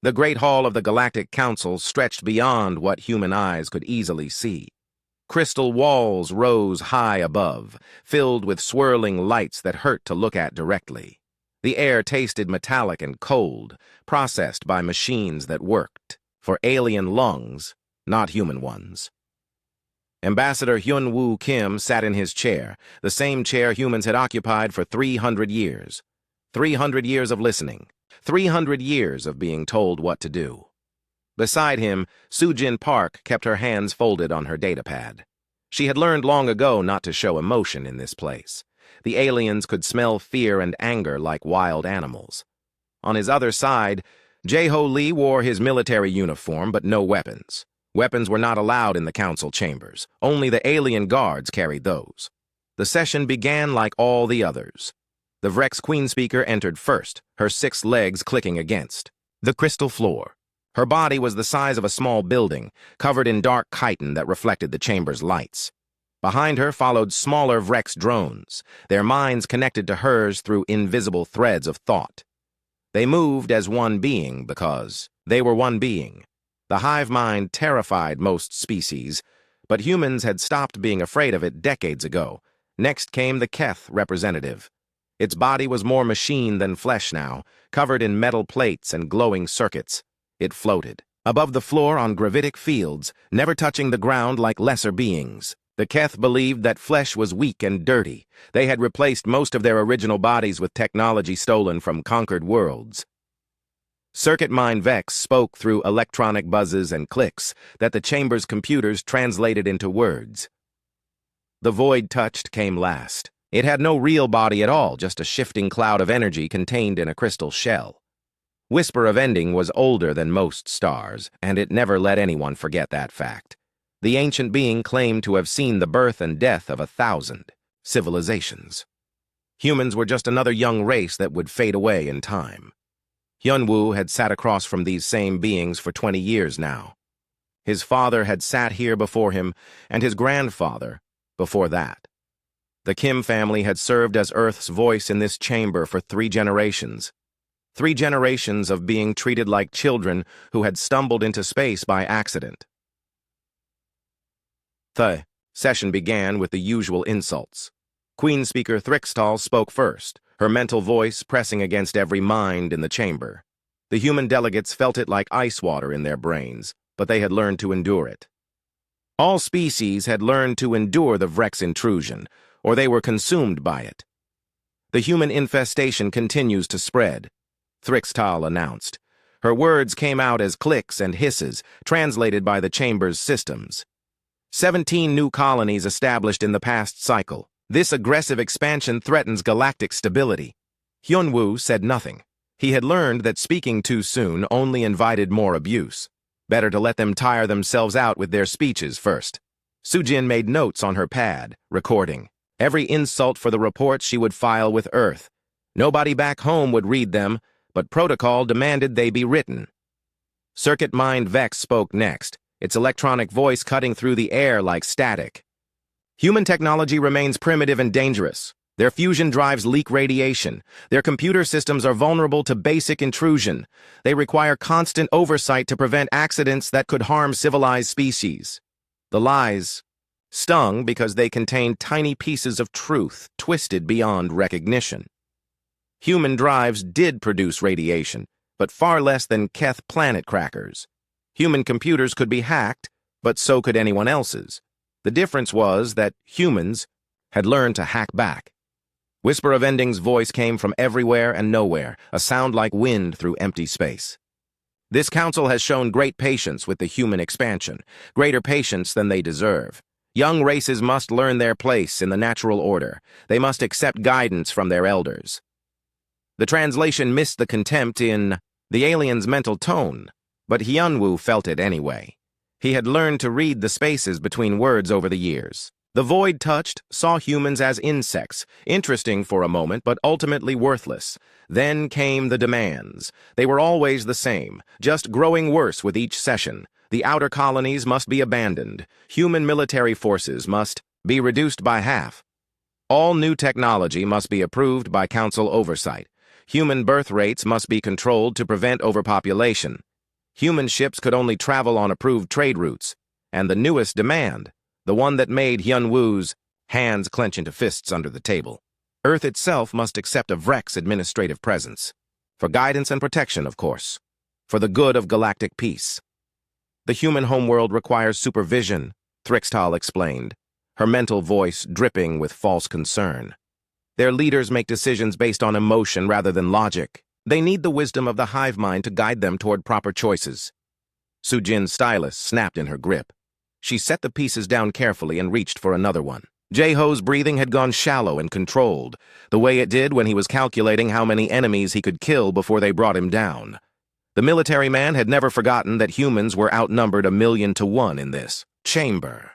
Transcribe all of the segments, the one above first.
The Great Hall of the Galactic Council stretched beyond what human eyes could easily see. Crystal walls rose high above, filled with swirling lights that hurt to look at directly. The air tasted metallic and cold, processed by machines that worked for alien lungs, not human ones. Ambassador Hyun-Woo Kim sat in his chair, the same chair humans had occupied for 300 years. 300 years of listening, 300 years of being told what to do. Beside him, Soo-Jin Park kept her hands folded on her datapad. She had learned long ago not to show emotion in this place. The aliens could smell fear and anger like wild animals. On his other side, Jae-Ho Lee wore his military uniform but no weapons. Weapons were not allowed in the council chambers. Only the alien guards carried those. The session began like all the others. The Vrex Queen Speaker entered first, her 6 legs clicking against the crystal floor. Her body was the size of a small building, covered in dark chitin that reflected the chamber's lights. Behind her followed smaller Vrex drones, their minds connected to hers through invisible threads of thought. They moved as one being because they were one being. The hive mind terrified most species, but humans had stopped being afraid of it decades ago. Next came the Keth representative. Its body was more machine than flesh now, covered in metal plates and glowing circuits. It floated above the floor on gravitic fields, never touching the ground like lesser beings. The Keth believed that flesh was weak and dirty. They had replaced most of their original bodies with technology stolen from conquered worlds. Circuit Mind Vex spoke through electronic buzzes and clicks that the chamber's computers translated into words. The Void Touched came last. It had no real body at all, just a shifting cloud of energy contained in a crystal shell. Whisper of Ending was older than most stars, and it never let anyone forget that fact. The ancient being claimed to have seen the birth and death of 1,000 civilizations. Humans were just another young race that would fade away in time. Hyun-Woo had sat across from these same beings for 20 years now. His father had sat here before him, and his grandfather before that. The Kim family had served as Earth's voice in this chamber for 3 generations. 3 generations of being treated like children who had stumbled into space by accident. The session began with the usual insults. Queen Speaker Thrixtal spoke first, her mental voice pressing against every mind in the chamber. The human delegates felt it like ice water in their brains, but they had learned to endure it. All species had learned to endure the Vrex intrusion, or they were consumed by it. The human infestation continues to spread, Thrixtal announced. Her words came out as clicks and hisses, translated by the chamber's systems. 17 new colonies established in the past cycle. This aggressive expansion threatens galactic stability. Hyun-Woo said nothing. He had learned that speaking too soon only invited more abuse. Better to let them tire themselves out with their speeches first. Soo-Jin made notes on her pad, recording. Every insult for the reports she would file with Earth. Nobody back home would read them, but protocol demanded they be written. Circuit Mind Vex spoke next, its electronic voice cutting through the air like static. Human technology remains primitive and dangerous. Their fusion drives leak radiation. Their computer systems are vulnerable to basic intrusion. They require constant oversight to prevent accidents that could harm civilized species. The lies stung because they contained tiny pieces of truth twisted beyond recognition. Human drives did produce radiation, but far less than Keth planet crackers. Human computers could be hacked, but so could anyone else's. The difference was that humans had learned to hack back. Whisper of Ending's voice came from everywhere and nowhere, a sound like wind through empty space. This council has shown great patience with the human expansion, greater patience than they deserve. Young races must learn their place in the natural order. They must accept guidance from their elders. The translation missed the contempt in the alien's mental tone, but Hyun-Woo felt it anyway. He had learned to read the spaces between words over the years. The Void Touched saw humans as insects, interesting for a moment but ultimately worthless. Then came the demands. They were always the same, just growing worse with each session. The outer colonies must be abandoned. Human military forces must be reduced by half. All new technology must be approved by council oversight. Human birth rates must be controlled to prevent overpopulation. Human ships could only travel on approved trade routes, and the newest demand, the one that made Hyun-woo's hands clench into fists under the table. Earth itself must accept a Vrex administrative presence. For guidance and protection, of course. For the good of galactic peace. The human homeworld requires supervision, Thrixtal explained, her mental voice dripping with false concern. Their leaders make decisions based on emotion rather than logic. They need the wisdom of the hive mind to guide them toward proper choices. Sujin's stylus snapped in her grip. She set the pieces down carefully and reached for another one. Jae-ho's breathing had gone shallow and controlled, the way it did when he was calculating how many enemies he could kill before they brought him down. The military man had never forgotten that humans were outnumbered 1,000,000 to 1 in this chamber.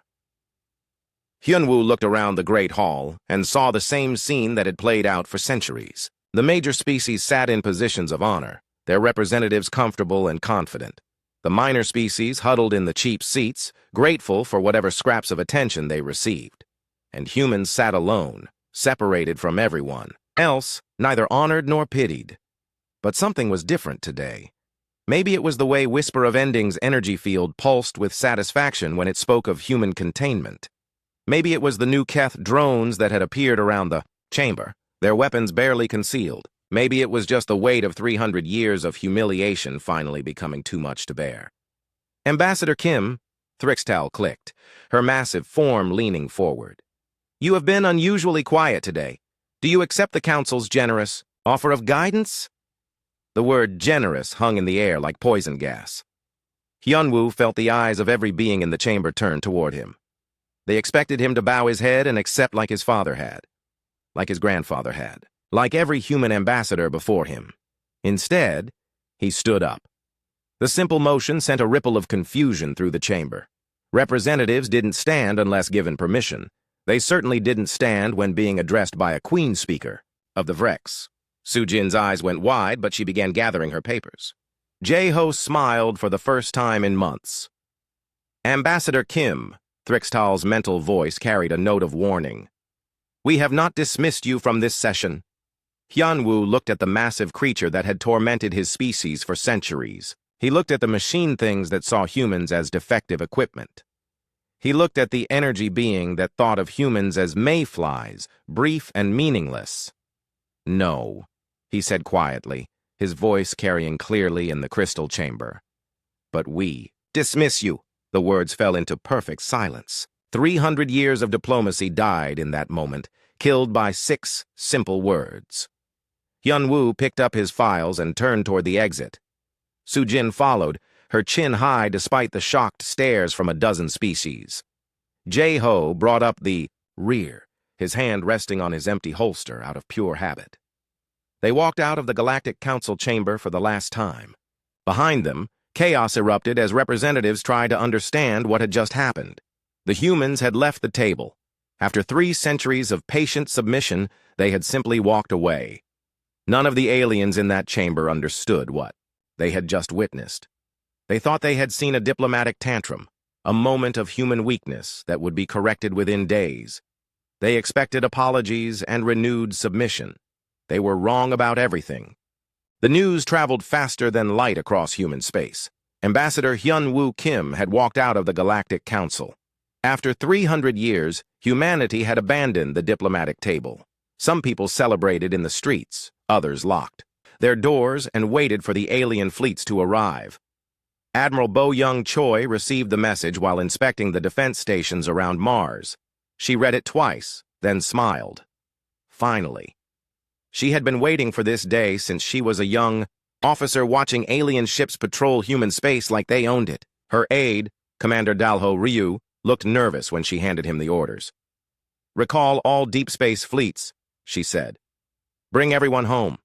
Hyun-woo looked around the great hall and saw the same scene that had played out for centuries. The major species sat in positions of honor, their representatives comfortable and confident. The minor species huddled in the cheap seats, grateful for whatever scraps of attention they received. And humans sat alone, separated from everyone else, neither honored nor pitied. But something was different today. Maybe it was the way Whisper of Ending's energy field pulsed with satisfaction when it spoke of human containment. Maybe it was the new Keth drones that had appeared around the chamber, their weapons barely concealed. Maybe it was just the weight of 300 years of humiliation finally becoming too much to bear. Ambassador Kim, Thrixtal clicked, her massive form leaning forward. You have been unusually quiet today. Do you accept the Council's generous offer of guidance? The word generous hung in the air like poison gas. Hyun-woo felt the eyes of every being in the chamber turn toward him. They expected him to bow his head and accept like his father had, like his grandfather had, like every human ambassador before him. Instead, he stood up. The simple motion sent a ripple of confusion through the chamber. Representatives didn't stand unless given permission. They certainly didn't stand when being addressed by a queen speaker of the Vrex. Sujin's eyes went wide, but she began gathering her papers. Jae-ho smiled for the first time in months. Ambassador Kim, Thrixtal's mental voice carried a note of warning. We have not dismissed you from this session. Hyun-woo looked at the massive creature that had tormented his species for centuries. He looked at the machine things that saw humans as defective equipment. He looked at the energy being that thought of humans as mayflies, brief and meaningless. No, he said quietly, his voice carrying clearly in the crystal chamber. But we dismiss you. The words fell into perfect silence. 300 years of diplomacy died in that moment, killed by 6 simple words. Hyun-woo picked up his files and turned toward the exit. Sujin followed, her chin high despite the shocked stares from a dozen species. Jae-ho brought up the rear, his hand resting on his empty holster out of pure habit. They walked out of the Galactic Council chamber for the last time. Behind them, chaos erupted as representatives tried to understand what had just happened. The humans had left the table. After 3 centuries of patient submission, they had simply walked away. None of the aliens in that chamber understood what they had just witnessed. They thought they had seen a diplomatic tantrum, a moment of human weakness that would be corrected within days. They expected apologies and renewed submission. They were wrong about everything. The news traveled faster than light across human space. Ambassador Hyun-woo Kim had walked out of the Galactic Council. After 300 years, humanity had abandoned the diplomatic table. Some people celebrated in the streets, others locked their doors and waited for the alien fleets to arrive. Admiral Bo-young Choi received the message while inspecting the defense stations around Mars. She read it twice, then smiled. Finally. She had been waiting for this day since she was a young officer watching alien ships patrol human space like they owned it. Her aide, Commander Dalho Ryu, looked nervous when she handed him the orders. Recall all deep space fleets, she said. Bring everyone home.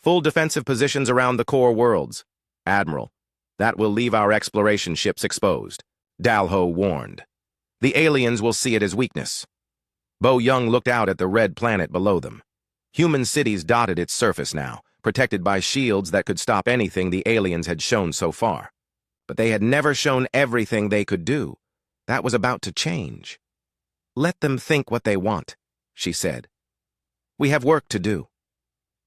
Full defensive positions around the core worlds. Admiral, that will leave our exploration ships exposed, Dalho warned. The aliens will see it as weakness. Bo-young looked out at the red planet below them. Human cities dotted its surface now, protected by shields that could stop anything the aliens had shown so far. But they had never shown everything they could do. That was about to change. Let them think what they want, she said. We have work to do.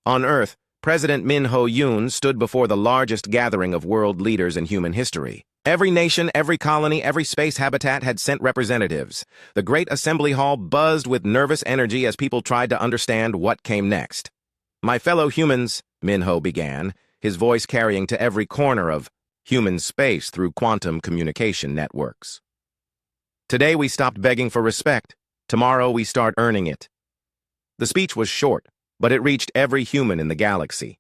On Earth, President Min Ho-yoon stood before the largest gathering of world leaders in human history. Every nation, every colony, every space habitat had sent representatives. The great assembly hall buzzed with nervous energy as people tried to understand what came next. "My fellow humans," Min Ho began, his voice carrying to every corner of human space through quantum communication networks. "Today we stopped begging for respect. Tomorrow we start earning it." The speech was short, but it reached every human in the galaxy.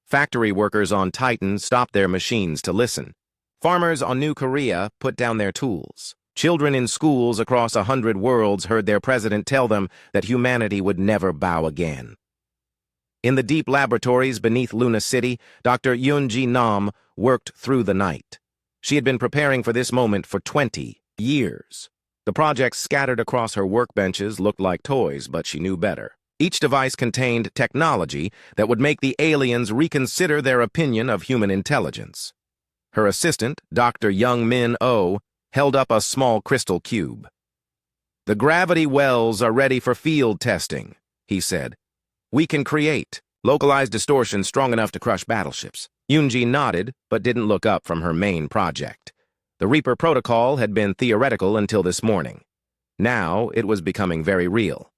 Factory workers on Titan stopped their machines to listen. Farmers on New Korea put down their tools. Children in schools across 100 worlds heard their president tell them that humanity would never bow again. In the deep laboratories beneath Luna City, Dr. Yoon-ji Nam worked through the night. She had been preparing for this moment for 20 years. The projects scattered across her workbenches looked like toys, but she knew better. Each device contained technology that would make the aliens reconsider their opinion of human intelligence. Her assistant, Dr. Young-min Oh, held up a small crystal cube. "The gravity wells are ready for field testing," he said. "We can create localized distortion strong enough to crush battleships." Yoon-ji nodded, but didn't look up from her main project. The Reaper protocol had been theoretical until this morning. Now it was becoming very real.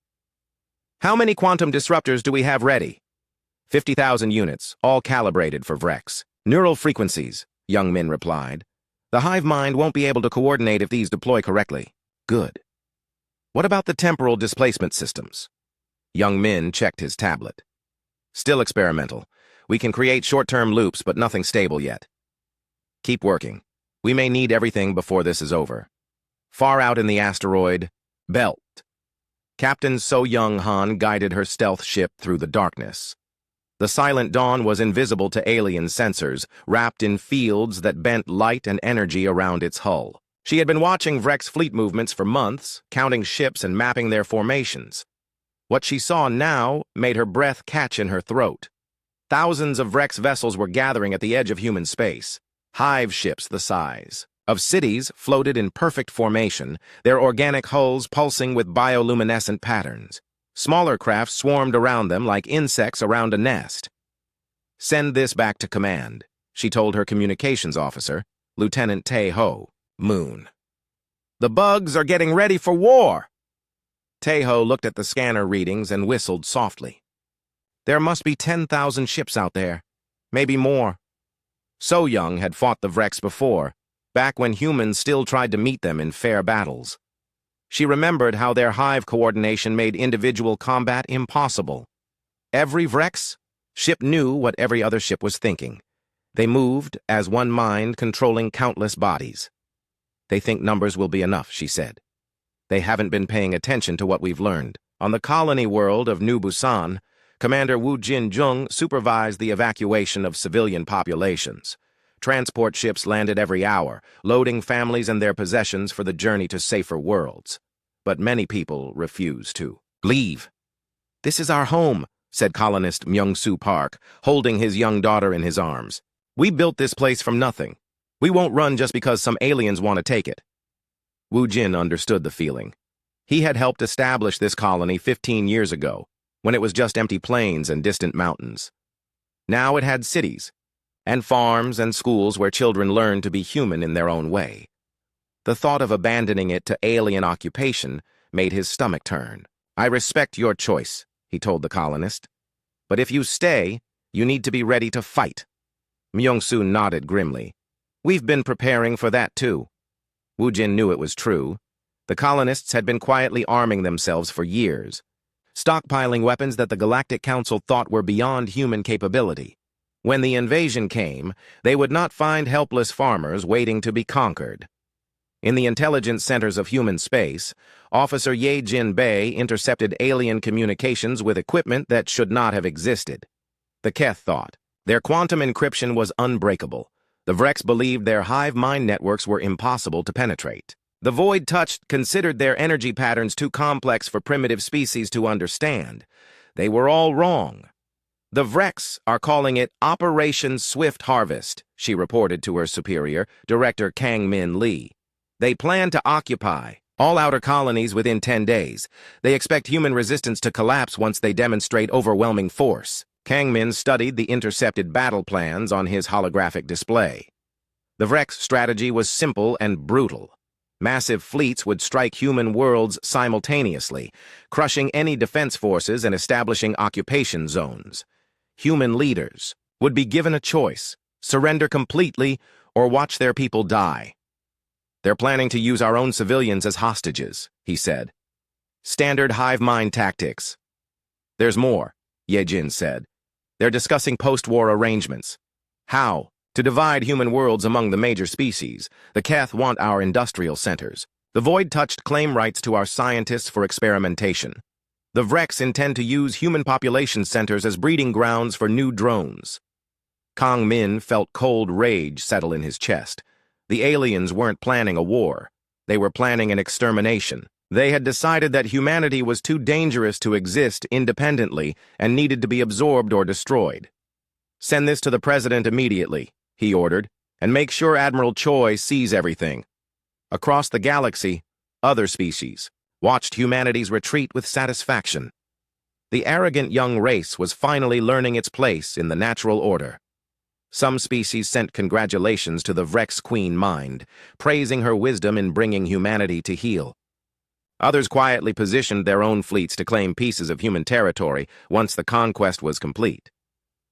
"How many quantum disruptors do we have ready?" 50,000 units, all calibrated for Vrex. "Neural frequencies," Young Min replied. "The hive mind won't be able to coordinate if these deploy correctly." "Good. What about the temporal displacement systems?" Young Min checked his tablet. "Still experimental. We can create short-term loops, but nothing stable yet." "Keep working. We may need everything before this is over." Far out in the asteroid belt, Captain So Young-han guided her stealth ship through the darkness. The silent dawn was invisible to alien sensors, wrapped in fields that bent light and energy around its hull. She had been watching Vrex fleet movements for months, counting ships and mapping their formations. What she saw now made her breath catch in her throat. Thousands of Vrex vessels were gathering at the edge of human space. Hive ships the size of cities floated in perfect formation, their organic hulls pulsing with bioluminescent patterns. Smaller craft swarmed around them like insects around a nest. "Send this back to command," she told her communications officer, Lieutenant Tae-ho, Moon. "The bugs are getting ready for war." Tae-ho looked at the scanner readings and whistled softly. "There must be 10,000 ships out there, maybe more." So Young had fought the Vrex before, back when humans still tried to meet them in fair battles. She remembered how their hive coordination made individual combat impossible. Every Vrex ship knew what every other ship was thinking. They moved as one mind controlling countless bodies. "They think numbers will be enough," she said. "They haven't been paying attention to what we've learned." On the colony world of New Busan, Commander Woo Jin-jung supervised the evacuation of civilian populations. Transport ships landed every hour, loading families and their possessions for the journey to safer worlds. But many people refused to leave. "This is our home," said colonist Myung-soo Park, holding his young daughter in his arms. "We built this place from nothing. We won't run just because some aliens want to take it." Woo Jin understood the feeling. He had helped establish this colony 15 years ago, when it was just empty plains and distant mountains. Now it had cities, and farms and schools where children learned to be human in their own way. The thought of abandoning it to alien occupation made his stomach turn. "I respect your choice," he told the colonist. "But if you stay, you need to be ready to fight." Myung-soo nodded grimly. "We've been preparing for that too." Woo Jin knew it was true. The colonists had been quietly arming themselves for years, stockpiling weapons that the Galactic Council thought were beyond human capability. When the invasion came, they would not find helpless farmers waiting to be conquered. In the intelligence centers of human space, Officer Ye Jin-bae intercepted alien communications with equipment that should not have existed. The Keth thought their quantum encryption was unbreakable. The Vrex believed their hive mind networks were impossible to penetrate. The Void Touched considered their energy patterns too complex for primitive species to understand. They were all wrong. "The Vrex are calling it Operation Swift Harvest," she reported to her superior, Director Kang-min Lee. "They plan to occupy all outer colonies within 10 days. They expect human resistance to collapse once they demonstrate overwhelming force." Kangmin studied the intercepted battle plans on his holographic display. The Vrek's strategy was simple and brutal. Massive fleets would strike human worlds simultaneously, crushing any defense forces and establishing occupation zones. Human leaders would be given a choice: surrender completely or watch their people die. "They're planning to use our own civilians as hostages," he said. "Standard hive mind tactics." "There's more," Yejin said. "They're discussing post-war arrangements. How to divide human worlds among the major species. The Keth want our industrial centers. The Void touched claim rights to our scientists for experimentation. The Vreks intend to use human population centers as breeding grounds for new drones." Kang Min felt cold rage settle in his chest. The aliens weren't planning a war. They were planning an extermination. They had decided that humanity was too dangerous to exist independently and needed to be absorbed or destroyed. "Send this to the president immediately," he ordered, "and make sure Admiral Choi sees everything." Across the galaxy, other species watched humanity's retreat with satisfaction. The arrogant young race was finally learning its place in the natural order. Some species sent congratulations to the Vrek's Queen Mind, praising her wisdom in bringing humanity to heel. Others quietly positioned their own fleets to claim pieces of human territory once the conquest was complete.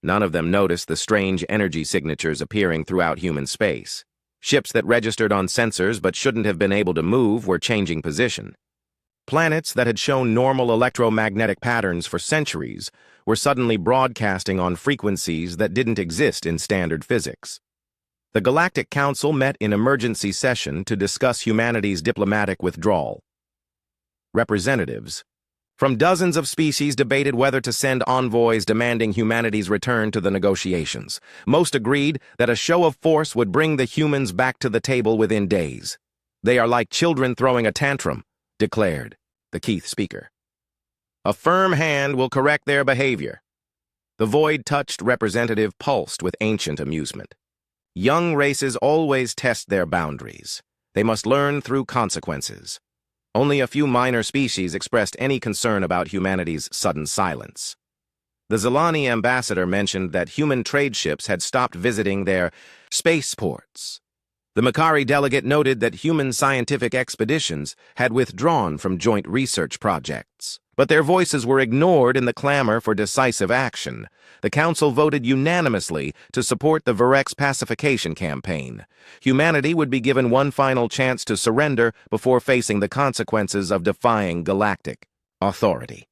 None of them noticed the strange energy signatures appearing throughout human space. Ships that registered on sensors but shouldn't have been able to move were changing position. Planets that had shown normal electromagnetic patterns for centuries were suddenly broadcasting on frequencies that didn't exist in standard physics. The Galactic Council met in emergency session to discuss humanity's diplomatic withdrawal. Representatives from dozens of species debated whether to send envoys demanding humanity's return to the negotiations. Most agreed that a show of force would bring the humans back to the table within days. "They are like children throwing a tantrum," declared the Keith speaker. "A firm hand will correct their behavior." The Void-touched representative pulsed with ancient amusement. Young races always test their boundaries. They must learn through consequences. Only a few minor species expressed any concern about humanity's sudden silence. The Zilani ambassador mentioned that human trade ships had stopped visiting their spaceports. The Makari delegate noted that human scientific expeditions had withdrawn from joint research projects, but their voices were ignored in the clamor for decisive action. The Council voted unanimously to support the Varek's pacification campaign. Humanity would be given one final chance to surrender before facing the consequences of defying galactic authority.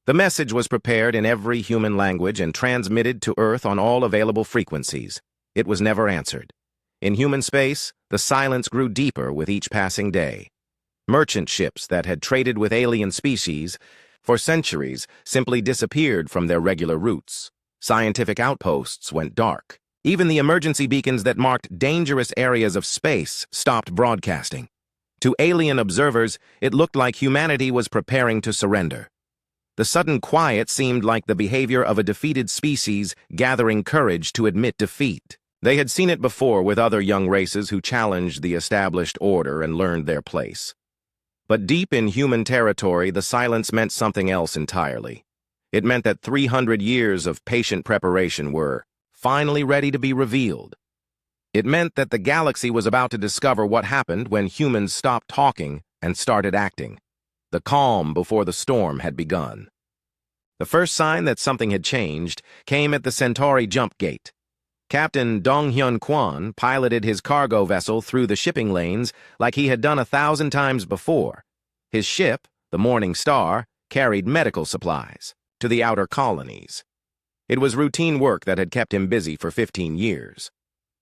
The message was prepared in every human language and transmitted to Earth on all available frequencies. It was never answered. In human space, the silence grew deeper with each passing day. Merchant ships that had traded with alien species for centuries simply disappeared from their regular routes. Scientific outposts went dark. Even the emergency beacons that marked dangerous areas of space stopped broadcasting. To alien observers, it looked like humanity was preparing to surrender. The sudden quiet seemed like the behavior of a defeated species gathering courage to admit defeat. They had seen it before with other young races who challenged the established order and learned their place. But deep in human territory, the silence meant something else entirely. It meant that 300 years of patient preparation were finally ready to be revealed. It meant that the galaxy was about to discover what happened when humans stopped talking and started acting. The calm before the storm had begun. The first sign that something had changed came at the Centauri jump gate. Captain Donghyun Kwan piloted his cargo vessel through the shipping lanes like he had done 1,000 times before. His ship, the Morning Star, carried medical supplies to the outer colonies. It was routine work that had kept him busy for 15 years.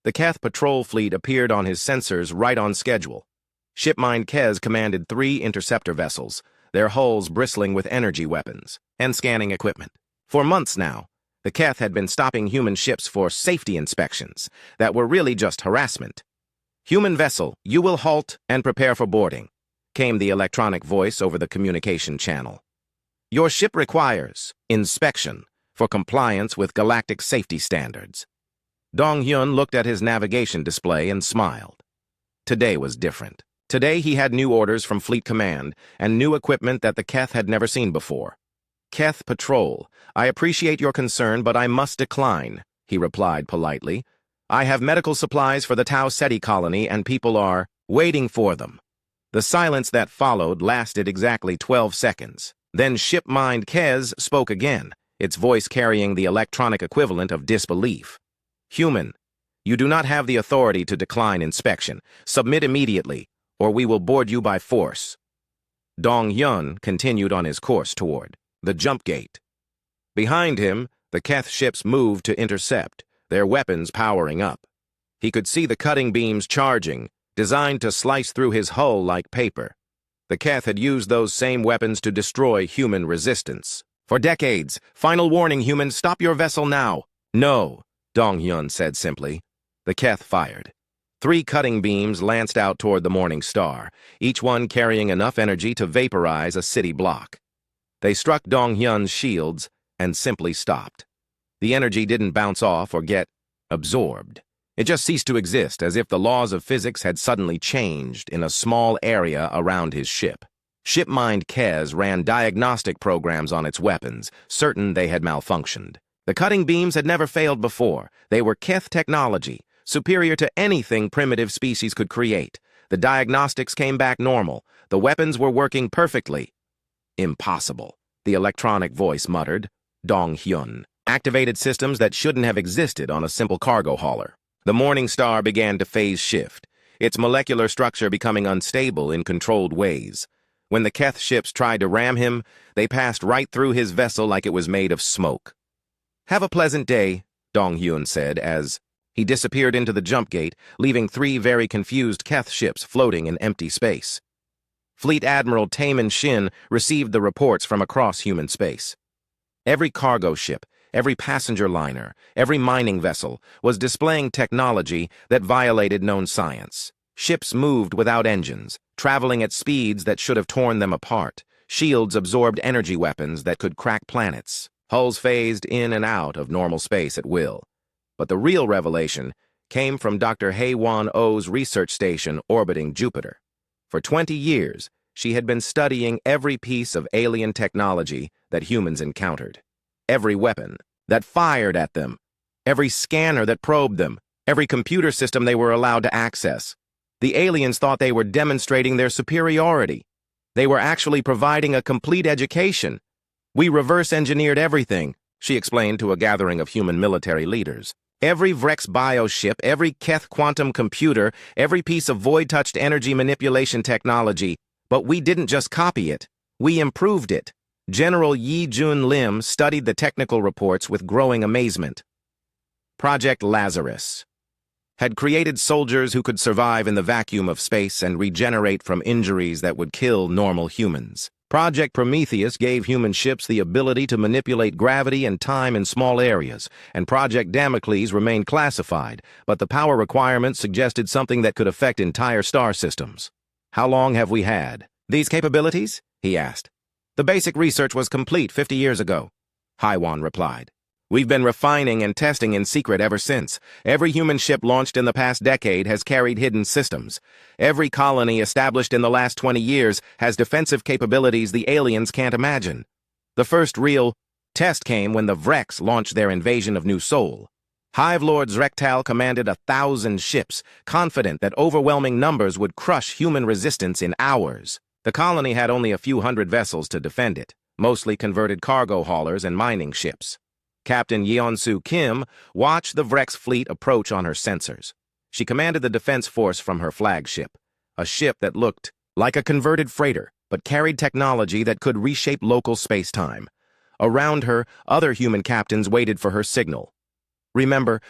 The Keth patrol fleet appeared on his sensors right on schedule. Shipmind Kez commanded 3 interceptor vessels, their hulls bristling with energy weapons and scanning equipment. For months now, the Keth had been stopping human ships for safety inspections that were really just harassment. "Human vessel, you will halt and prepare for boarding," came the electronic voice over the communication channel. "Your ship requires inspection for compliance with galactic safety standards." Dong-hyun looked at his navigation display and smiled. Today was different. Today he had new orders from Fleet Command and new equipment that the Keth had never seen before. Keth Patrol, I appreciate your concern, but I must decline, he replied politely. I have medical supplies for the Tau Ceti colony and people are waiting for them. The silence that followed lasted exactly 12 seconds. Then Shipmind Kez spoke again, its voice carrying the electronic equivalent of disbelief. Human, you do not have the authority to decline inspection. Submit immediately, or we will board you by force. Dong Yun continued on his course toward the jump gate. Behind him, the Keth ships moved to intercept, their weapons powering up. He could see the cutting beams charging, designed to slice through his hull like paper. The Keth had used those same weapons to destroy human resistance. For decades. Final warning, humans, stop your vessel now. No, Dong Yun said simply. The Keth fired. 3 cutting beams lanced out toward the morning star, each one carrying enough energy to vaporize a city block. They struck Dong Yun's shields and simply stopped. The energy didn't bounce off or get absorbed. It just ceased to exist, as if the laws of physics had suddenly changed in a small area around his ship. Shipmind Kez ran diagnostic programs on its weapons, certain they had malfunctioned. The cutting beams had never failed before. They were Keth technology, superior to anything primitive species could create. The diagnostics came back normal. The weapons were working perfectly. Impossible, the electronic voice muttered. Dong Hyun. Activated systems that shouldn't have existed on a simple cargo hauler. The morning star began to phase shift, its molecular structure becoming unstable in controlled ways. When the Keth ships tried to ram him, they passed right through his vessel like it was made of smoke. Have a pleasant day, Dong Hyun said as he disappeared into the jump gate, leaving 3 very confused Keth ships floating in empty space. Fleet Admiral Taemin Shin received the reports from across human space. Every cargo ship, every passenger liner, every mining vessel was displaying technology that violated known science. Ships moved without engines, traveling at speeds that should have torn them apart. Shields absorbed energy weapons that could crack planets. Hulls phased in and out of normal space at will. But the real revelation came from Dr. Haewon Oh's research station orbiting Jupiter. For 20 years, she had been studying every piece of alien technology that humans encountered. Every weapon that fired at them, every scanner that probed them, every computer system they were allowed to access. The aliens thought they were demonstrating their superiority. They were actually providing a complete education. We reverse-engineered everything, she explained to a gathering of human military leaders. Every Vrex bioship, every Keth quantum computer, every piece of void-touched energy manipulation technology. But we didn't just copy it. We improved it. General Yi Jun Lim studied the technical reports with growing amazement. Project Lazarus had created soldiers who could survive in the vacuum of space and regenerate from injuries that would kill normal humans. Project Prometheus gave human ships the ability to manipulate gravity and time in small areas, and Project Damocles remained classified, but the power requirements suggested something that could affect entire star systems. How long have we had these capabilities? He asked. The basic research was complete 50 years ago, Haewon replied. We've been refining and testing in secret ever since. Every human ship launched in the past decade has carried hidden systems. Every colony established in the last 20 years has defensive capabilities the aliens can't imagine. The first real test came when the Vrex launched their invasion of New Sol. Hive Lord Zrektal commanded 1,000 ships, confident that overwhelming numbers would crush human resistance in hours. The colony had only a few hundred vessels to defend it, mostly converted cargo haulers and mining ships. Captain Yeonsu Kim watched the Vrex fleet approach on her sensors. She commanded the defense force from her flagship, a ship that looked like a converted freighter, but carried technology that could reshape local space-time. Around her, other human captains waited for her signal. Remember,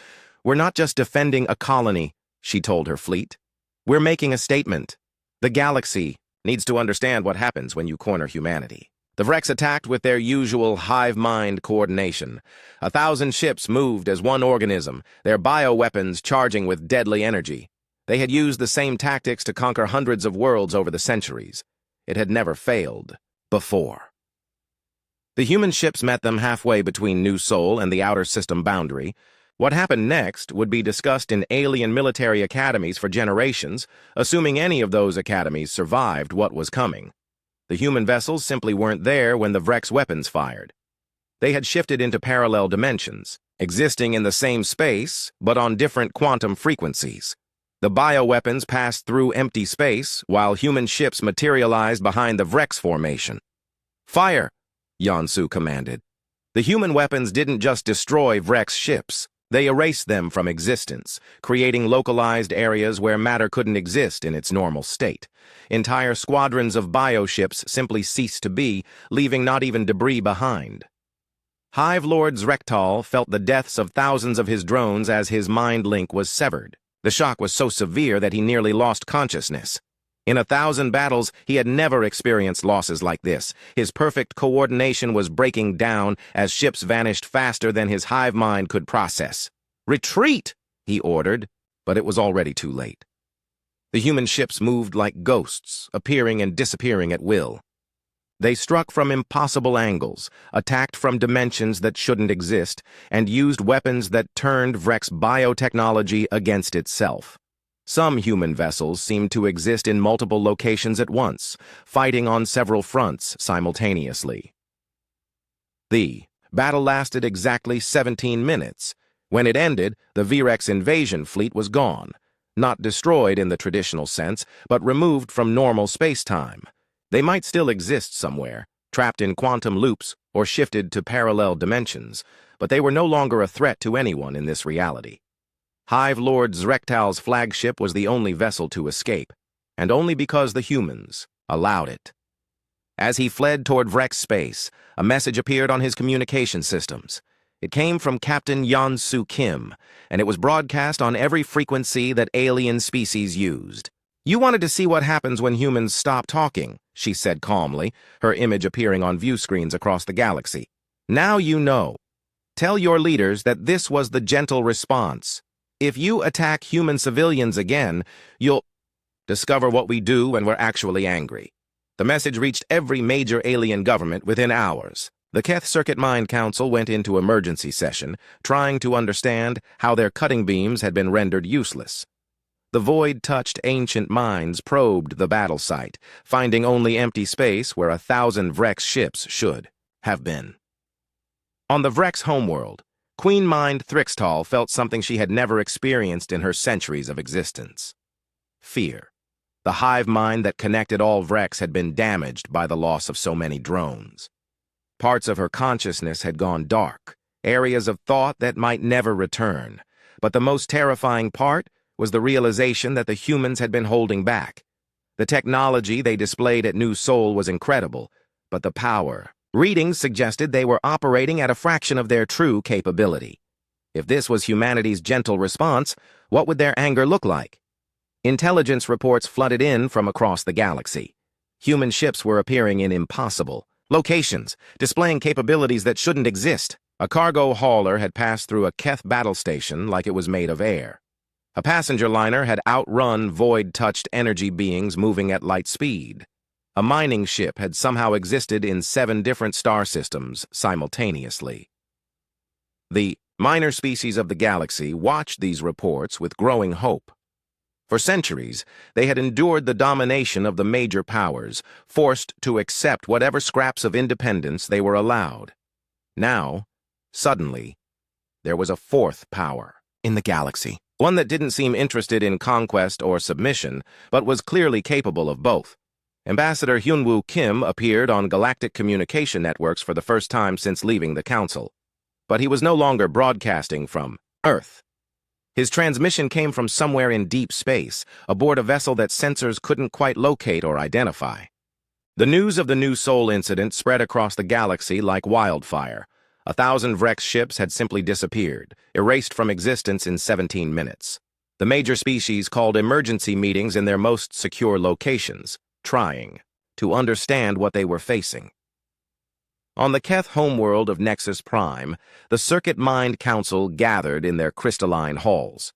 we're not just defending a colony, she told her fleet. We're making a statement. The galaxy needs to understand what happens when you corner humanity. The Vrex attacked with their usual hive-mind coordination. 1,000 ships moved as one organism, their bioweapons charging with deadly energy. They had used the same tactics to conquer hundreds of worlds over the centuries. It had never failed before. The human ships met them halfway between New Sol and the outer system boundary. What happened next would be discussed in alien military academies for generations, assuming any of those academies survived what was coming. The human vessels simply weren't there when the Vrex weapons fired. They had shifted into parallel dimensions, existing in the same space, but on different quantum frequencies. The bioweapons passed through empty space, while human ships materialized behind the Vrex formation. "Fire!" Yansu commanded. The human weapons didn't just destroy Vrex ships. They erased them from existence, creating localized areas where matter couldn't exist in its normal state. Entire squadrons of bioships simply ceased to be, leaving not even debris behind. Hive Lord Zrektal felt the deaths of thousands of his drones as his mind link was severed. The shock was so severe that he nearly lost consciousness. In 1,000 battles, he had never experienced losses like this. His perfect coordination was breaking down as ships vanished faster than his hive mind could process. "Retreat!" he ordered, but it was already too late. The human ships moved like ghosts, appearing and disappearing at will. They struck from impossible angles, attacked from dimensions that shouldn't exist, and used weapons that turned Vrex biotechnology against itself. Some human vessels seemed to exist in multiple locations at once, fighting on several fronts simultaneously. The battle lasted exactly 17 minutes. When it ended, the Vrex invasion fleet was gone, not destroyed in the traditional sense, but removed from normal space-time. They might still exist somewhere, trapped in quantum loops or shifted to parallel dimensions, but they were no longer a threat to anyone in this reality. Hive Lord Zrektal's flagship was the only vessel to escape, and only because the humans allowed it. As he fled toward Vrex space, a message appeared on his communication systems. It came from Captain Yansu Kim, and it was broadcast on every frequency that alien species used. "You wanted to see what happens when humans stop talking," she said calmly, her image appearing on view screens across the galaxy. "Now you know. Tell your leaders that this was the gentle response. If you attack human civilians again, you'll discover what we do when we're actually angry." The message reached every major alien government within hours. The Keth Circuit Mind Council went into emergency session, trying to understand how their cutting beams had been rendered useless. The void-touched ancient minds probed the battle site, finding only empty space where 1,000 Vrex ships should have been. On the Vrex homeworld, Queen Mind Thrixtal felt something she had never experienced in her centuries of existence. Fear. The hive mind that connected all Vrex had been damaged by the loss of so many drones. Parts of her consciousness had gone dark, areas of thought that might never return. But the most terrifying part was the realization that the humans had been holding back. The technology they displayed at New Sol was incredible, but the power. Readings suggested they were operating at a fraction of their true capability. If this was humanity's gentle response, what would their anger look like? Intelligence reports flooded in from across the galaxy. Human ships were appearing in impossible locations, displaying capabilities that shouldn't exist. A cargo hauler had passed through a Keth battle station like it was made of air. A passenger liner had outrun void-touched energy beings moving at light speed. A mining ship had somehow existed in 7 different star systems simultaneously. The minor species of the galaxy watched these reports with growing hope. For centuries, they had endured the domination of the major powers, forced to accept whatever scraps of independence they were allowed. Now, suddenly, there was a 4th power in the galaxy. One that didn't seem interested in conquest or submission, but was clearly capable of both. Ambassador Hyunwoo Kim appeared on galactic communication networks for the first time since leaving the Council. But he was no longer broadcasting from Earth. His transmission came from somewhere in deep space, aboard a vessel that sensors couldn't quite locate or identify. The news of the New Sol incident spread across the galaxy like wildfire. 1,000 Vrex ships had simply disappeared, erased from existence in 17 minutes. The major species called emergency meetings in their most secure locations, trying to understand what they were facing. On the Keth homeworld of Nexus Prime, the Circuit Mind Council gathered in their crystalline halls.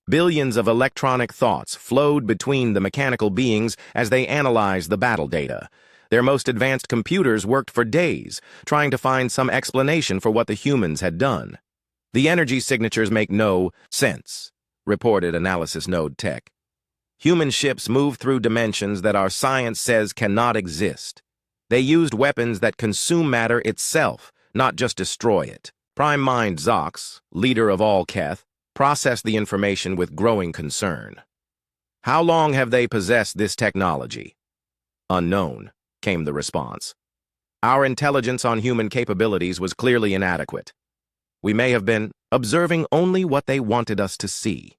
Billions of electronic thoughts flowed between the mechanical beings as they analyzed the battle data. Their most advanced computers worked for days, trying to find some explanation for what the humans had done. "The energy signatures make no sense," reported Analysis Node Tech. "Human ships move through dimensions that our science says cannot exist. They used weapons that consume matter itself, not just destroy it. Prime Mind Zox, leader of all Keth, processed the information with growing concern. How long have they possessed this technology? Unknown, came the response. Our intelligence on human capabilities was clearly inadequate. We may have been observing only what they wanted us to see.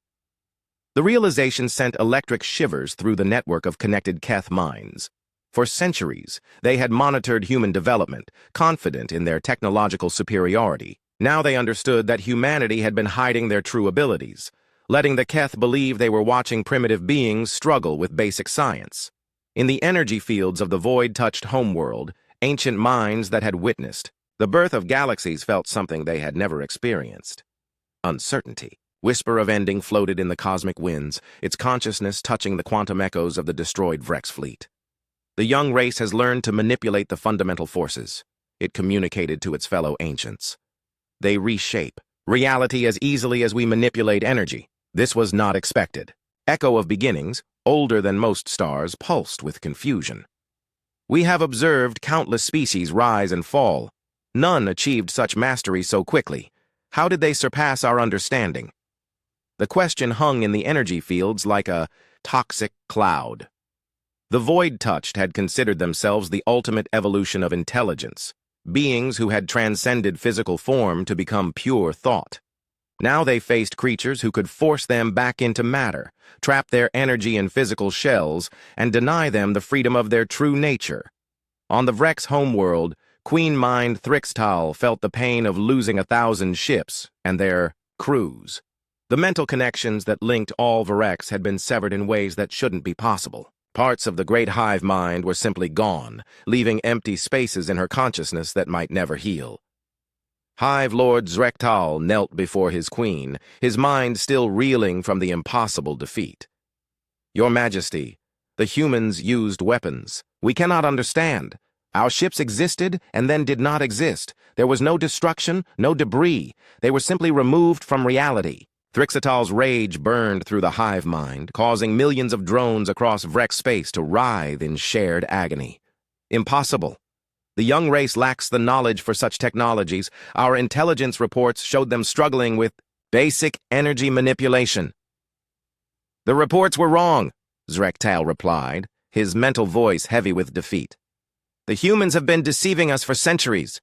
The realization sent electric shivers through the network of connected Keth minds. For centuries, they had monitored human development, confident in their technological superiority. Now they understood that humanity had been hiding their true abilities, letting the Keth believe they were watching primitive beings struggle with basic science. In the energy fields of the void-touched homeworld, ancient minds that had witnessed the birth of galaxies felt something they had never experienced. Uncertainty. Whisper of ending floated in the cosmic winds, its consciousness touching the quantum echoes of the destroyed Vrex fleet. The young race has learned to manipulate the fundamental forces. It communicated to its fellow ancients. They reshape reality as easily as we manipulate energy. This was not expected. Echo of beginnings, older than most stars, pulsed with confusion. We have observed countless species rise and fall. None achieved such mastery so quickly. How did they surpass our understanding? The question hung in the energy fields like a toxic cloud. The void-touched had considered themselves the ultimate evolution of intelligence, beings who had transcended physical form to become pure thought. Now they faced creatures who could force them back into matter, trap their energy in physical shells, and deny them the freedom of their true nature. On the Vrex homeworld, Queen Mind Thrixtal felt the pain of losing 1,000 ships and their crews. The mental connections that linked all Vrex had been severed in ways that shouldn't be possible. Parts of the great hive mind were simply gone, leaving empty spaces in her consciousness that might never heal. Hive Lord Zrektal knelt before his queen, his mind still reeling from the impossible defeat. Your Majesty, the humans used weapons. We cannot understand. Our ships existed and then did not exist. There was no destruction, no debris. They were simply removed from reality. Thrixtal's rage burned through the hive mind, causing millions of drones across Vrex space to writhe in shared agony. Impossible. The young race lacks the knowledge for such technologies. Our intelligence reports showed them struggling with basic energy manipulation. The reports were wrong, Zrektal replied, his mental voice heavy with defeat. The humans have been deceiving us for centuries.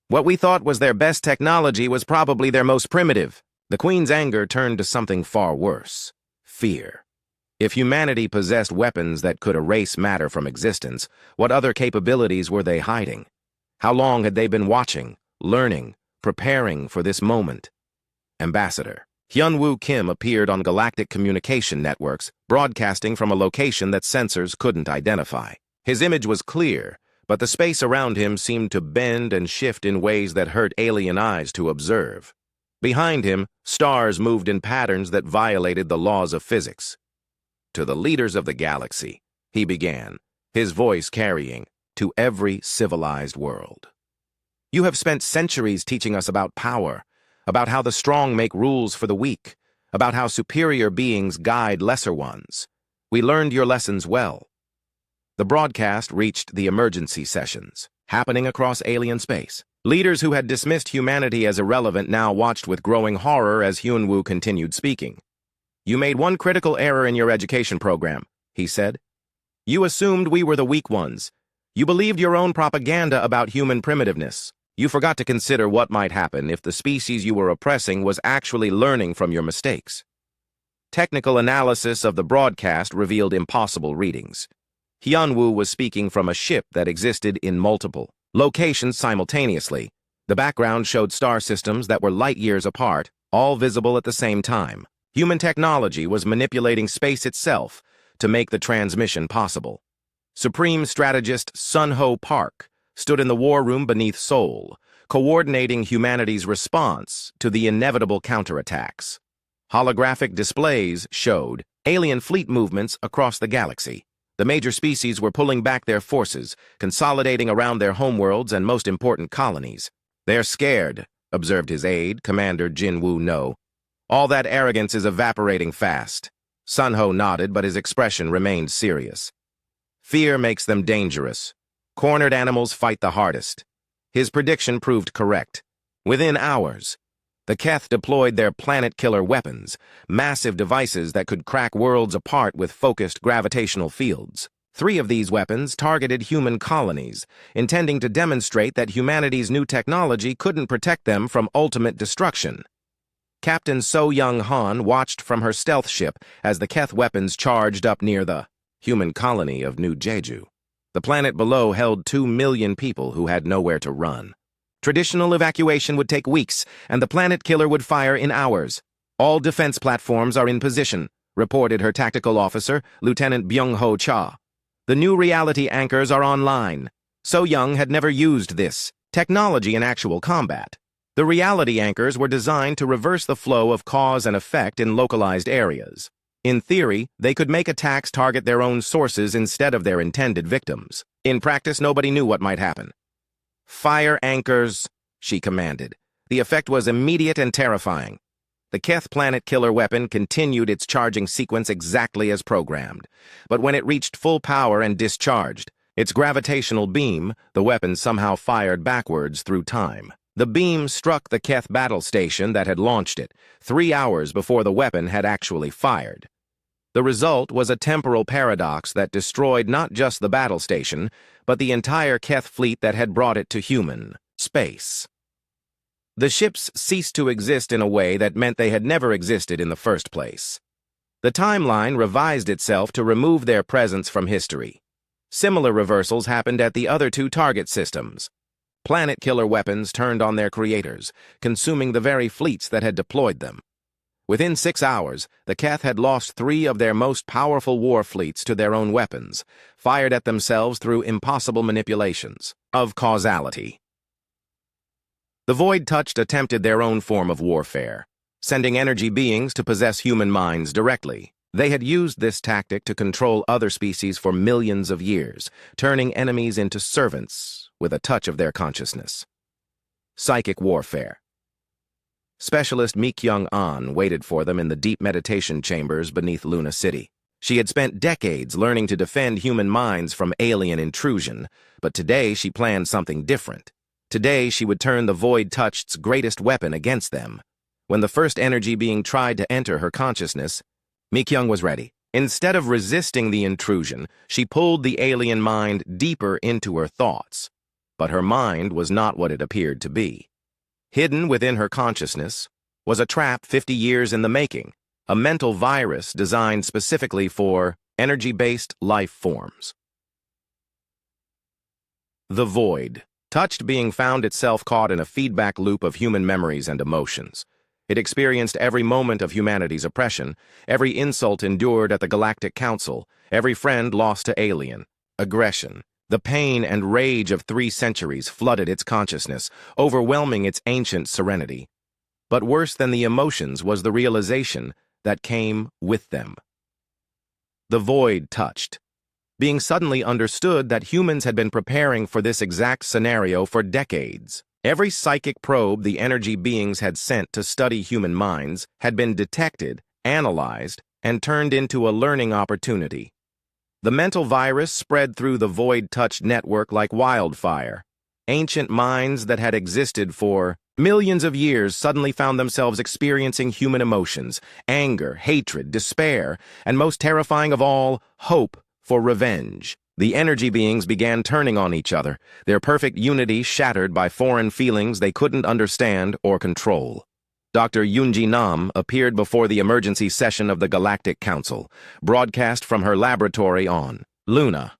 What we thought was their best technology was probably their most primitive. The Queen's anger turned to something far worse: fear. If humanity possessed weapons that could erase matter from existence, what other capabilities were they hiding? How long had they been watching, learning, preparing for this moment? Ambassador Hyunwoo Kim appeared on galactic communication networks, broadcasting from a location that sensors couldn't identify. His image was clear, but the space around him seemed to bend and shift in ways that hurt alien eyes to observe. Behind him, stars moved in patterns that violated the laws of physics. To the leaders of the galaxy, he began, his voice carrying to every civilized world. You have spent centuries teaching us about power, about how the strong make rules for the weak, about how superior beings guide lesser ones. We learned your lessons well. The broadcast reached the emergency sessions, happening across alien space. Leaders who had dismissed humanity as irrelevant now watched with growing horror as Hyunwoo continued speaking. You made one critical error in your education program, he said. You assumed we were the weak ones. You believed your own propaganda about human primitiveness. You forgot to consider what might happen if the species you were oppressing was actually learning from your mistakes. Technical analysis of the broadcast revealed impossible readings. Hyunwoo was speaking from a ship that existed in multiple locations simultaneously. The background showed star systems that were light years apart, all visible at the same time. Human technology was manipulating space itself to make the transmission possible. Supreme Strategist Sunho Park stood in the war room beneath Seoul, coordinating humanity's response to the inevitable counterattacks. Holographic displays showed alien fleet movements across the galaxy. The major species were pulling back their forces, consolidating around their homeworlds and most important colonies. They're scared, observed his aide, Commander Jinwoo No. All that arrogance is evaporating fast. Sunho nodded, but his expression remained serious. Fear makes them dangerous. Cornered animals fight the hardest. His prediction proved correct. Within hours, the Keth deployed their planet-killer weapons, massive devices that could crack worlds apart with focused gravitational fields. 3 of these weapons targeted human colonies, intending to demonstrate that humanity's new technology couldn't protect them from ultimate destruction. Captain So Young Han watched from her stealth ship as the Keth weapons charged up near the human colony of New Jeju. The planet below held 2 million people who had nowhere to run. Traditional evacuation would take weeks, and the planet killer would fire in hours. All defense platforms are in position, reported her tactical officer, Lieutenant Byung-ho Cha. The new reality anchors are online. So Young had never used this technology in actual combat. The reality anchors were designed to reverse the flow of cause and effect in localized areas. In theory, they could make attacks target their own sources instead of their intended victims. In practice, nobody knew what might happen. "Fire anchors," she commanded. The effect was immediate and terrifying. The Keth planet killer weapon continued its charging sequence exactly as programmed. But when it reached full power and discharged, its gravitational beam, the weapon somehow fired backwards through time. The beam struck the Keth battle station that had launched it, 3 hours before the weapon had actually fired. The result was a temporal paradox that destroyed not just the battle station, but the entire Keth fleet that had brought it to human space. The ships ceased to exist in a way that meant they had never existed in the first place. The timeline revised itself to remove their presence from history. Similar reversals happened at the other 2 target systems. Planet-killer weapons turned on their creators, consuming the very fleets that had deployed them. Within 6 hours, the Keth had lost 3 of their most powerful war fleets to their own weapons, fired at themselves through impossible manipulations of causality. The Void Touched attempted their own form of warfare, sending energy beings to possess human minds directly. They had used this tactic to control other species for millions of years, turning enemies into servants with a touch of their consciousness. Psychic warfare. Specialist Mi Kyung-an waited for them in the deep meditation chambers beneath Luna City. She had spent decades learning to defend human minds from alien intrusion, but today she planned something different. Today she would turn the Void Touched's greatest weapon against them. When the first energy being tried to enter her consciousness, Mi Kyung was ready. Instead of resisting the intrusion, she pulled the alien mind deeper into her thoughts. But her mind was not what it appeared to be. Hidden within her consciousness was a trap 50 years in the making, a mental virus designed specifically for energy-based life forms. The Void Touched being found itself caught in a feedback loop of human memories and emotions. It experienced every moment of humanity's oppression, every insult endured at the Galactic Council, every friend lost to alien aggression. The pain and rage of 3 centuries flooded its consciousness, overwhelming its ancient serenity. But worse than the emotions was the realization that came with them. The Void Touched, being suddenly understood that humans had been preparing for this exact scenario for decades. Every psychic probe the energy beings had sent to study human minds had been detected, analyzed, and turned into a learning opportunity. The mental virus spread through the Void Touched network like wildfire. Ancient minds that had existed for millions of years suddenly found themselves experiencing human emotions, anger, hatred, despair, and most terrifying of all, hope for revenge. The energy beings began turning on each other, their perfect unity shattered by foreign feelings they couldn't understand or control. Dr. Yoonji Nam appeared before the emergency session of the Galactic Council, broadcast from her laboratory on Luna.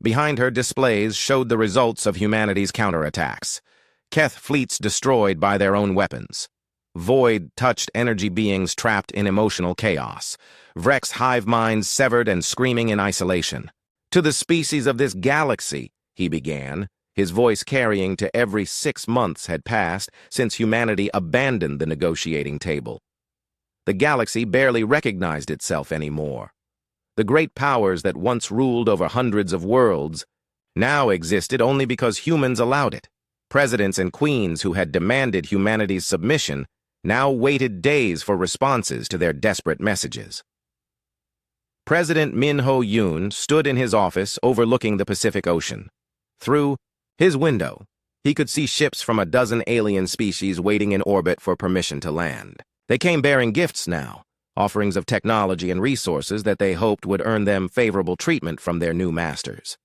Behind her, displays showed the results of humanity's counterattacks. Keth fleets destroyed by their own weapons. Void-touched energy beings trapped in emotional chaos. Vrek's hive minds severed and screaming in isolation. "To the species of this galaxy," he began, his voice carrying to every 6 months had passed since humanity abandoned the negotiating table. The galaxy barely recognized itself anymore. The great powers that once ruled over hundreds of worlds now existed only because humans allowed it. Presidents and queens who had demanded humanity's submission now waited days for responses to their desperate messages. President Min Ho-yoon stood in his office overlooking the Pacific Ocean. Through his window, he could see ships from a dozen alien species waiting in orbit for permission to land. They came bearing gifts now, offerings of technology and resources that they hoped would earn them favorable treatment from their new masters.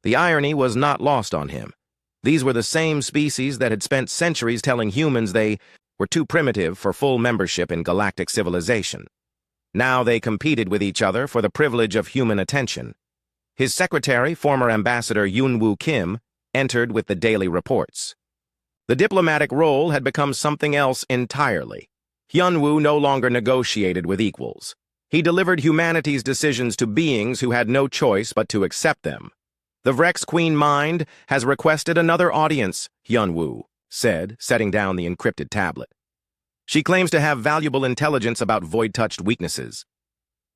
The irony was not lost on him. These were the same species that had spent centuries telling humans they were too primitive for full membership in galactic civilization. Now they competed with each other for the privilege of human attention. His secretary, former Ambassador Yun-Woo Kim, entered with the daily reports. The diplomatic role had become something else entirely. Hyun-Woo no longer negotiated with equals. He delivered humanity's decisions to beings who had no choice but to accept them. The Vrex Queen Mind has requested another audience, Hyun-Woo said, setting down the encrypted tablet. She claims to have valuable intelligence about void-touched weaknesses.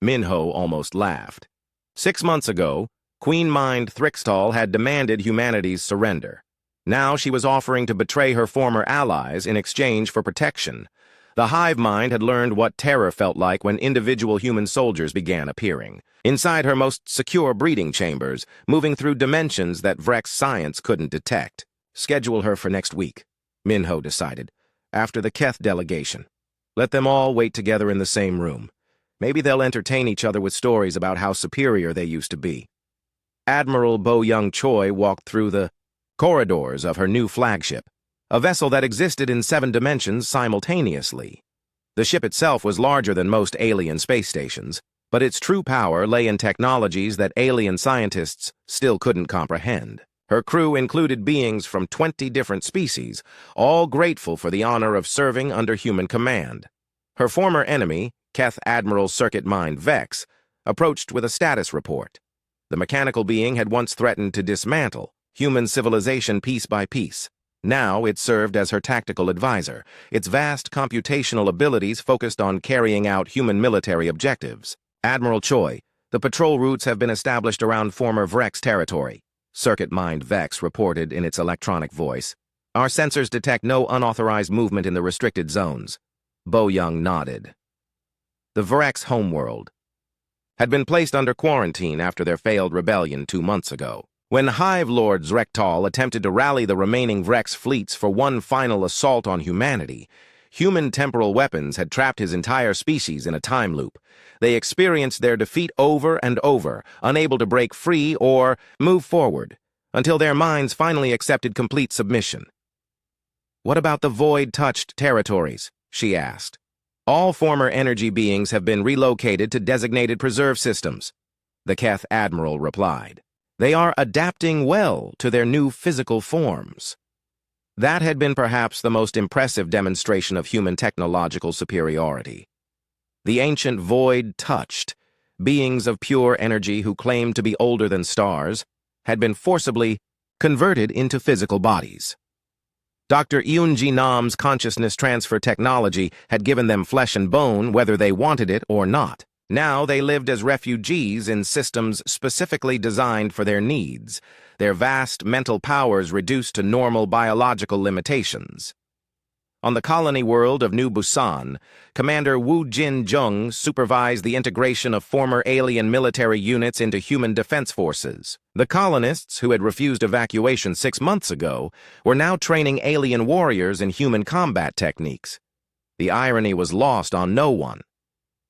Minho almost laughed. 6 months ago, Queen Mind Thrixtal had demanded humanity's surrender. Now she was offering to betray her former allies in exchange for protection. The hive mind had learned what terror felt like when individual human soldiers began appearing, inside her most secure breeding chambers, moving through dimensions that Vrex science couldn't detect. Schedule her for next week, Minho decided, after the Keth delegation. Let them all wait together in the same room. Maybe they'll entertain each other with stories about how superior they used to be. Admiral Bo-Young Choi walked through the corridors of her new flagship, a vessel that existed in 7 dimensions simultaneously. The ship itself was larger than most alien space stations, but its true power lay in technologies that alien scientists still couldn't comprehend. Her crew included beings from 20 different species, all grateful for the honor of serving under human command. Her former enemy, Keth Admiral Circuit Mind Vex, approached with a status report. The mechanical being had once threatened to dismantle human civilization piece by piece. Now it served as her tactical advisor, its vast computational abilities focused on carrying out human military objectives. Admiral Choi, the patrol routes have been established around former Vrex territory, Circuit Mind Vex reported in its electronic voice. Our sensors detect no unauthorized movement in the restricted zones. Bo-Young nodded. The Vrex homeworld had been placed under quarantine after their failed rebellion 2 months ago. When Hive Lord Zrektal attempted to rally the remaining Vrex fleets for one final assault on humanity, human temporal weapons had trapped his entire species in a time loop. They experienced their defeat over and over, unable to break free or move forward, until their minds finally accepted complete submission. "What about the void-touched territories?" she asked. "All former energy beings have been relocated to designated preserve systems," the Keth Admiral replied. "They are adapting well to their new physical forms." That had been perhaps the most impressive demonstration of human technological superiority. The ancient void-touched, beings of pure energy who claimed to be older than stars, had been forcibly converted into physical bodies. Dr. Eun-ji Nam's consciousness transfer technology had given them flesh and bone whether they wanted it or not. Now they lived as refugees in systems specifically designed for their needs, their vast mental powers reduced to normal biological limitations. On the colony world of New Busan, Commander Woo Jin-jung supervised the integration of former alien military units into human defense forces. The colonists, who had refused evacuation 6 months ago, were now training alien warriors in human combat techniques. The irony was lost on no one.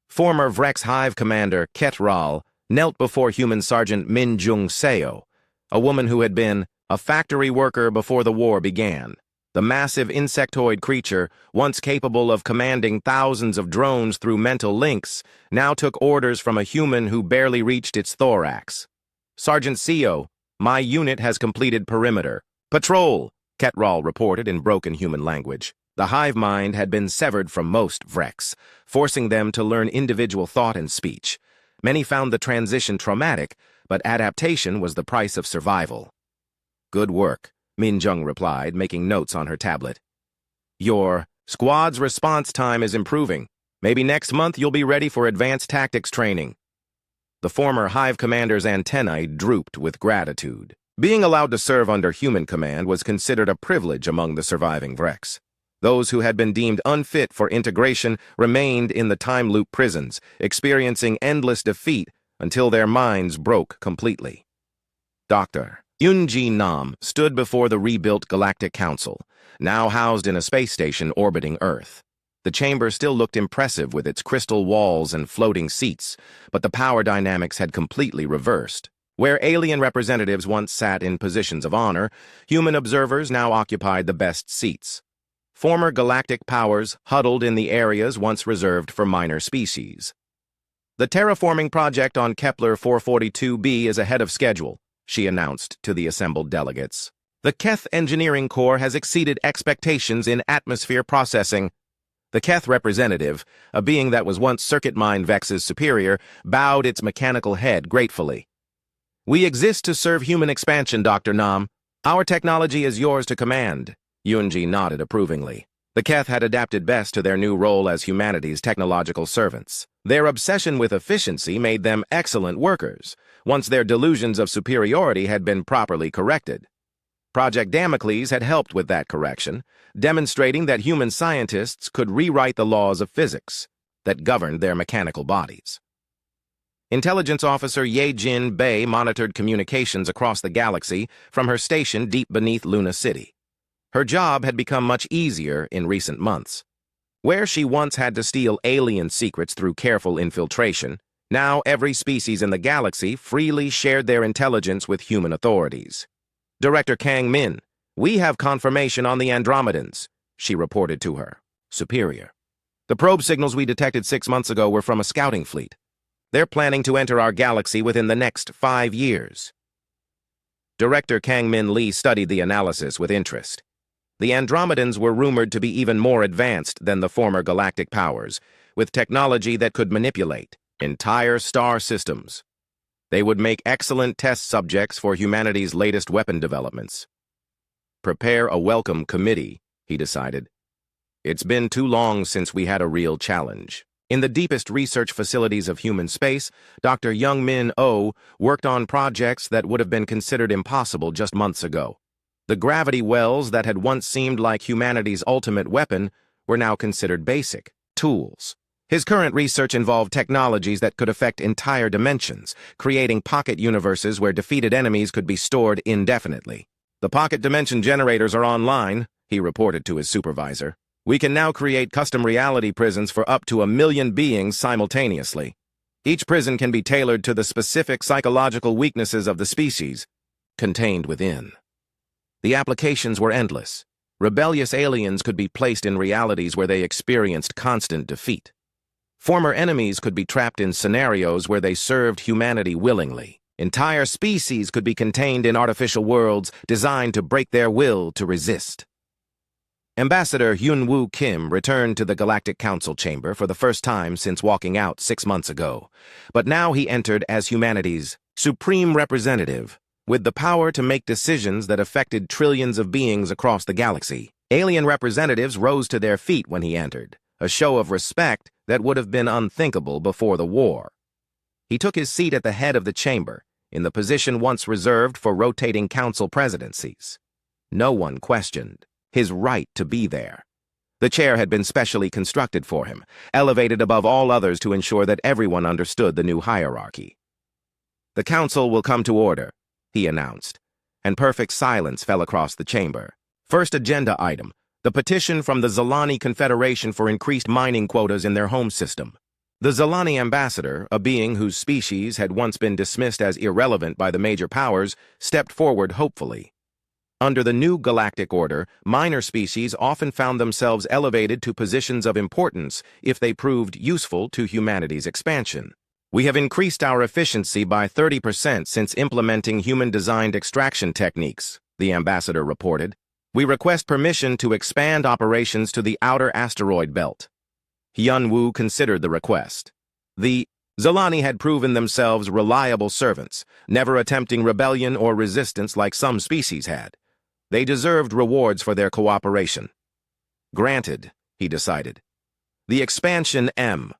Former Vrex Hive Commander Ketral knelt before Human Sergeant Min Jung Seo, a woman who had been a factory worker before the war began. The massive insectoid creature, once capable of commanding thousands of drones through mental links, now took orders from a human who barely reached its thorax. "Sergeant Seo, my unit has completed perimeter. Patrol," Ketral reported in broken human language. The hive mind had been severed from most Vrex, forcing them to learn individual thought and speech. Many found the transition traumatic, but adaptation was the price of survival. "Good work," Min Jung replied, making notes on her tablet. "Your squad's response time is improving. Maybe next month you'll be ready for advanced tactics training." The former Hive commander's antennae drooped with gratitude. Being allowed to serve under human command was considered a privilege among the surviving Vrex. Those who had been deemed unfit for integration remained in the time loop prisons, experiencing endless defeat until their minds broke completely. Dr. Yunji Nam stood before the rebuilt Galactic Council, now housed in a space station orbiting Earth. The chamber still looked impressive with its crystal walls and floating seats, but the power dynamics had completely reversed. Where alien representatives once sat in positions of honor, human observers now occupied the best seats. Former galactic powers huddled in the areas once reserved for minor species. The terraforming project on Kepler 442b is ahead of schedule, she announced to the assembled delegates. The Keth Engineering Corps has exceeded expectations in atmosphere processing. The Keth representative, a being that was once Circuit Mind Vex's superior, bowed its mechanical head gratefully. We exist to serve human expansion, Dr. Nam. Our technology is yours to command. Yunji nodded approvingly. The Keth had adapted best to their new role as humanity's technological servants. Their obsession with efficiency made them excellent workers, once their delusions of superiority had been properly corrected. Project Damocles had helped with that correction, demonstrating that human scientists could rewrite the laws of physics that governed their mechanical bodies. Intelligence Officer Ye-Jin Bei monitored communications across the galaxy from her station deep beneath Luna City. Her job had become much easier in recent months. Where she once had to steal alien secrets through careful infiltration, now every species in the galaxy freely shared their intelligence with human authorities. Director Kang Min, we have confirmation on the Andromedans, she reported to her superior. The probe signals we detected 6 months ago were from a scouting fleet. They're planning to enter our galaxy within the next 5 years. Director Kang Min Lee studied the analysis with interest. The Andromedans were rumored to be even more advanced than the former galactic powers, with technology that could manipulate entire star systems. They would make excellent test subjects for humanity's latest weapon developments. Prepare a welcome committee, he decided. It's been too long since we had a real challenge. In the deepest research facilities of human space, Dr. Young Min Oh worked on projects that would have been considered impossible just months ago. The gravity wells that had once seemed like humanity's ultimate weapon were now considered basic tools. His current research involved technologies that could affect entire dimensions, creating pocket universes where defeated enemies could be stored indefinitely. The pocket dimension generators are online, he reported to his supervisor. We can now create custom reality prisons for up to 1 million beings simultaneously. Each prison can be tailored to the specific psychological weaknesses of the species contained within. The applications were endless. Rebellious aliens could be placed in realities where they experienced constant defeat. Former enemies could be trapped in scenarios where they served humanity willingly. Entire species could be contained in artificial worlds designed to break their will to resist. Ambassador Hyun-Woo Kim returned to the Galactic Council chamber for the first time since walking out 6 months ago. But now he entered as humanity's supreme representative, with the power to make decisions that affected trillions of beings across the galaxy. Alien representatives rose to their feet when he entered, a show of respect that would have been unthinkable before the war. He took his seat at the head of the chamber, in the position once reserved for rotating council presidencies. No one questioned his right to be there. The chair had been specially constructed for him, elevated above all others to ensure that everyone understood the new hierarchy. The council will come to order, he announced, and perfect silence fell across the chamber. First agenda item, the petition from the Zalani Confederation for increased mining quotas in their home system. The Zalani ambassador, a being whose species had once been dismissed as irrelevant by the major powers, stepped forward hopefully. Under the new galactic order, minor species often found themselves elevated to positions of importance if they proved useful to humanity's expansion. We have increased our efficiency by 30% since implementing human-designed extraction techniques, the ambassador reported. We request permission to expand operations to the outer asteroid belt. Hyun-Woo considered the request. The Zalani had proven themselves reliable servants, never attempting rebellion or resistance like some species had. They deserved rewards for their cooperation. Granted, he decided. The expansion M,